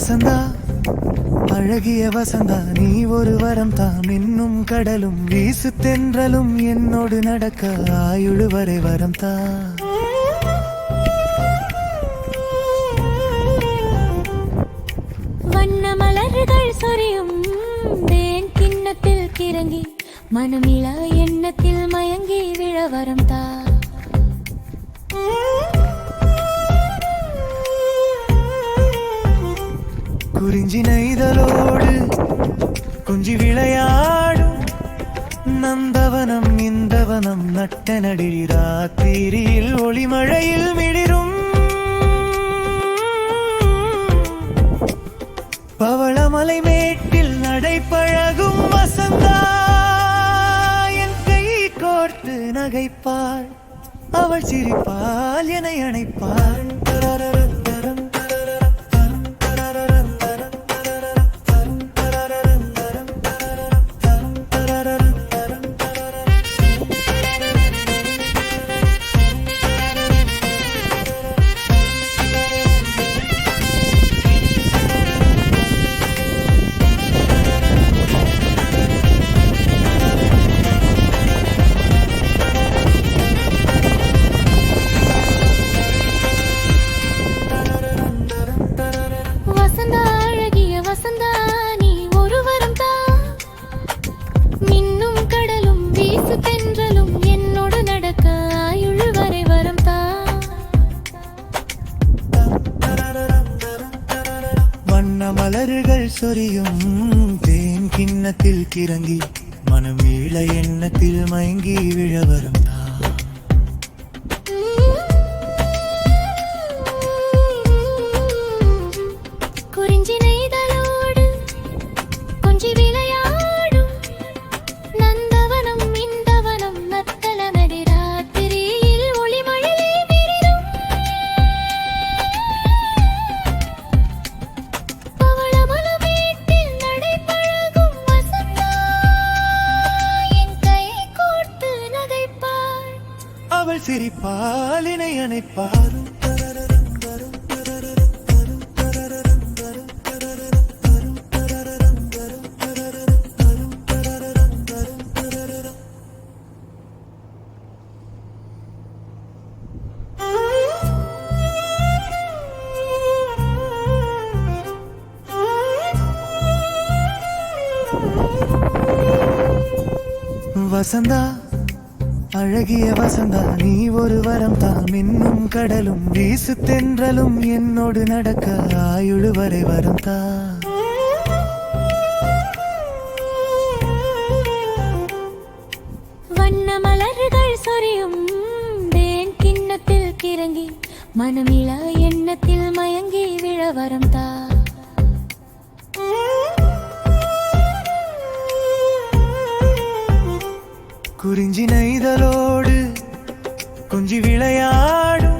வசந்தா அழகிய வசந்தா நீ ஒரு வரம் தாம் இன்னும் கடலும் வீசு தென்றலும் என்னோடு நடக்க ஆயுள் வரை வரம் தா வண்ண மலர்கள் சொரியும் தேன் கிண்ணத்தில் கிறங்கி மனமிள எண்ணத்தில் மயங்கி விழ வரம் தா குறிஞ்சி நெய்தலோடு கொஞ்சி விளையாடும் நந்தவனம் இந்தவனம் நட்ட நடில் ராத்திரியில் ஒளிமழையில் மிளிரும் பவளமலை மேட்டில் நடைபழகும் வசந்தா என் கை கோர்த்து நகைப்பாள் அவள் சிரிப்பால் என்னை அணைப்பாள் மலர்கள் சொரியும் தேன் கிண்ணத்தில் கிறங்கி மனம் வீழ எண்ணத்தில் மயங்கி விழ வரும் குறிஞ்சி நெய்தலோடு கொஞ்சி விளையாடும் நந்தவனம் இந்தவனம் நத்தல நடி ராத்திரியில் ஒளிமழையில் மிளிரும் பவளமலை மேட்டில் நடைபழகும் வசந்தா என் கை கோர்த்து நகைப்பாள் அவள் சிரிப்பால் என்னை அணைப்பாள் வசந்தா அழகிய வசந்தா நீ ஒரு வரம் தாம் இன்னும் கடலும் வீசு தென்றலும் என்னோடு நடக்க ஆயுள் வரை வரம் தா வண்ண மலர்கள் சொரியும் தேன் கிண்ணத்தில் கிறங்கி மனமிள எண்ணத்தில் மயங்கி விழ வரம் தா குறிஞ்சி நெய்தலோடு கொஞ்சி விளையாடும்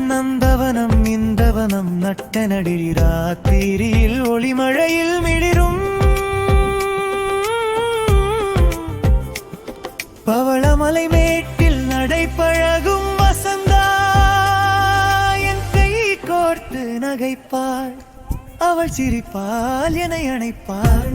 நந்தவனம் இந்தவனம் நட்ட நடில் ராத்திரியில் ஒளிமழையில் மிளிரும் பவளமலை மேட்டில் நடைபழகும் வசந்தா என் கை கோர்த்து நகைப்பாள் அவள் சிரிப்பால் என்னை அணைப்பாள்